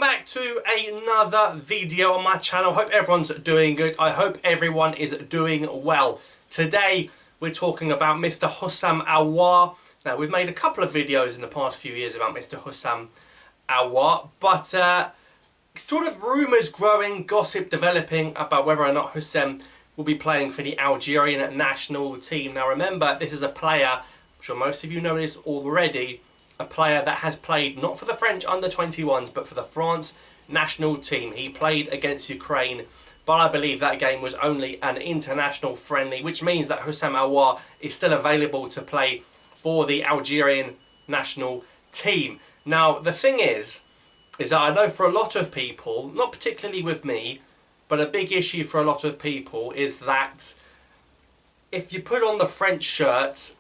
back to another video on my channel. Hope everyone's doing good. I hope everyone is doing well. Today we're talking about Mr. HOUSSEM AOUAR. Now, we've made a couple of videos in the past few years about Mr. HOUSSEM AOUAR, but sort of rumours growing, gossip developing about whether or not HOUSSEM will be playing for the Algerian national team. Now remember, this is a player, I'm sure most of you know this already, a player that has played not for the French under-21s but for the France national team. He played against Ukraine, but I believe that game was only an international friendly, which means that HOUSSEM AOUAR is still available to play for the Algerian national team. Now the thing is that I know for a lot of people, not particularly with me, but a big issue for a lot of people is that if you put on the French shirt,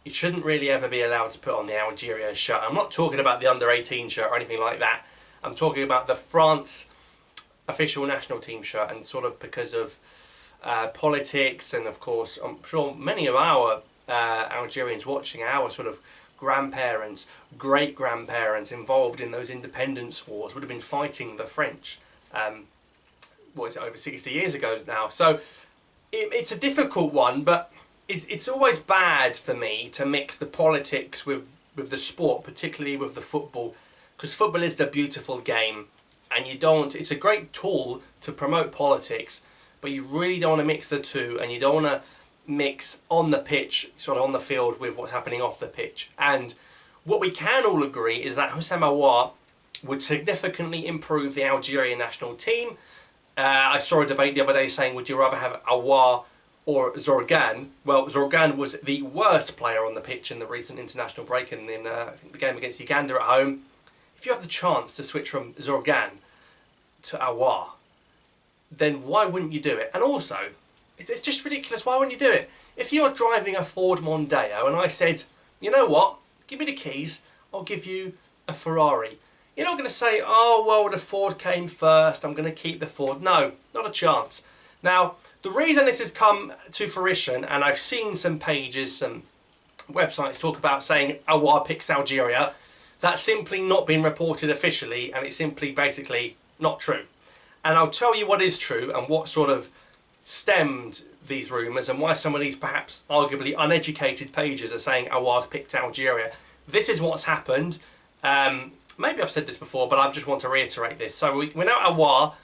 you shouldn't really ever be allowed to put on the Algeria shirt. I'm not talking about the under-18 shirt or anything like that. I'm talking about the France official national team shirt, and sort of because of politics, and of course I'm sure many of our Algerians watching, our sort of grandparents, great-grandparents involved in those independence wars would have been fighting the French. What is it, over 60 years ago now? So it's a difficult one, but it's always bad for me to mix the politics with the sport, particularly with the football, because football is a beautiful game, and you don't, it's a great tool to promote politics, but you really don't want to mix the two, and you don't want to mix on the pitch, sort of on the field, with what's happening off the pitch. And what we can all agree is that HOUSSEM AOUAR would significantly improve the Algerian national team. I saw a debate the other day saying, would you rather have Awar or Zorgan? Well, Zorgan was the worst player on the pitch in the recent international break, and in I think the game against Uganda at home. If you have the chance to switch from Zorgan to Awar, then why wouldn't you do it? And also, it's just ridiculous. Why wouldn't you do it? If you're driving a Ford Mondeo and I said, you know what, give me the keys, I'll give you a Ferrari. You're not going to say, oh, well, the Ford came first, I'm going to keep the Ford. No, not a chance. Now, the reason this has come to fruition, and I've seen some pages, some websites talk about saying AOUAR picks Algeria, that's simply not been reported officially, and it's simply basically not true. And I'll tell you what is true and what sort of stemmed these rumours, and why some of these perhaps arguably uneducated pages are saying AOUAR's picked Algeria. This is what's happened. Maybe I've said this before, but I just want to reiterate this. So we know AOUAR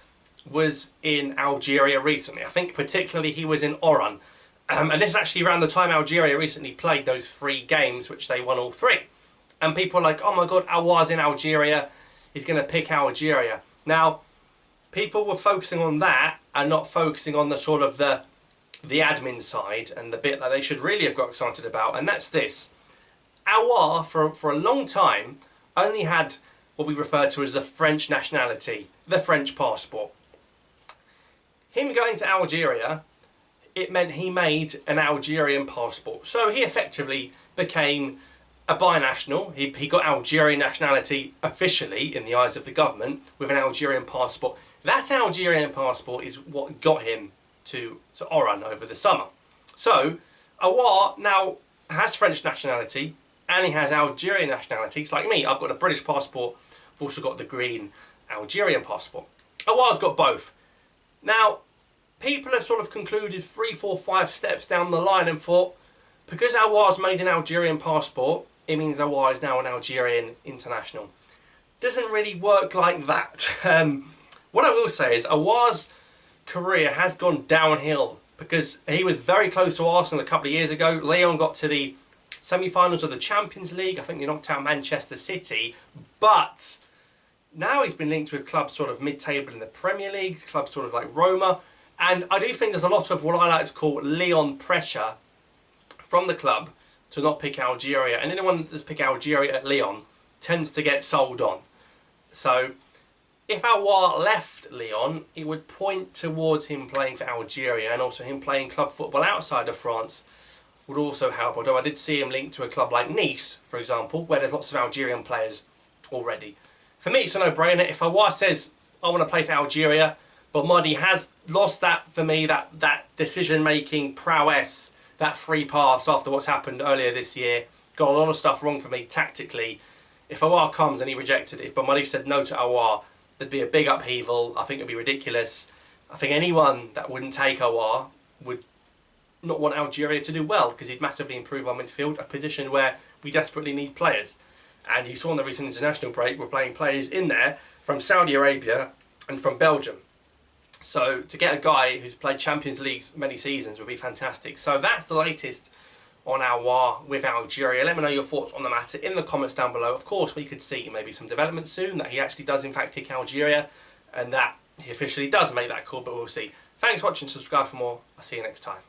was in Algeria recently. I think particularly he was in Oran. And this is actually around the time Algeria recently played those 3 games, which they won all 3. And people are like, oh my God, AOUAR's in Algeria, he's going to pick Algeria. Now, people were focusing on that and not focusing on the sort of the admin side and the bit that they should really have got excited about, and that's this. AOUAR, for a long time, only had what we refer to as the French nationality, the French passport. Him going to Algeria, it meant he made an Algerian passport. So he effectively became a binational. He got Algerian nationality officially in the eyes of the government with an Algerian passport. That Algerian passport is what got him to Oran over the summer. So AOUAR now has French nationality, and he has Algerian nationality. It's like me, I've got a British passport, I've also got the green Algerian passport. AOUAR's got both. Now, people have sort of concluded 3, 4, 5 steps down the line and thought, because AOUAR's made an Algerian passport, it means AOUAR is now an Algerian international. Doesn't really work like that. What I will say is AOUAR's career has gone downhill, because he was very close to Arsenal a couple of years ago. Lyon got to the semi-finals of the Champions League. I think they knocked out Manchester City, but now he's been linked with clubs sort of mid-table in the Premier League, clubs sort of like Roma, and I do think there's a lot of what I like to call Lyon pressure from the club to not pick Algeria, and anyone that's pick Algeria at Lyon tends to get sold on. So if AOUAR left Lyon, it would point towards him playing for Algeria, and also him playing club football outside of France would also help, although I did see him linked to a club like Nice, for example, where there's lots of Algerian players already. For me, it's a no-brainer. If AOUAR says, I want to play for Algeria, but Muddy has lost that, for me, that decision-making prowess, that free pass after what's happened earlier this year. Got a lot of stuff wrong for me tactically. If AOUAR comes and he rejected it, if Muddy said no to AOUAR, there'd be a big upheaval. I think it'd be ridiculous. I think anyone that wouldn't take Aouar would not want Algeria to do well, because he'd massively improve our midfield, a position where we desperately need players. And you saw in the recent international break, we're playing players in there from Saudi Arabia and from Belgium. So to get a guy who's played Champions Leagues many seasons would be fantastic. So that's the latest on Aouar with Algeria. Let me know your thoughts on the matter in the comments down below. Of course, we could see maybe some developments soon, that he actually does in fact pick Algeria, and that he officially does make that call, but we'll see. Thanks for watching, subscribe for more. I'll see you next time.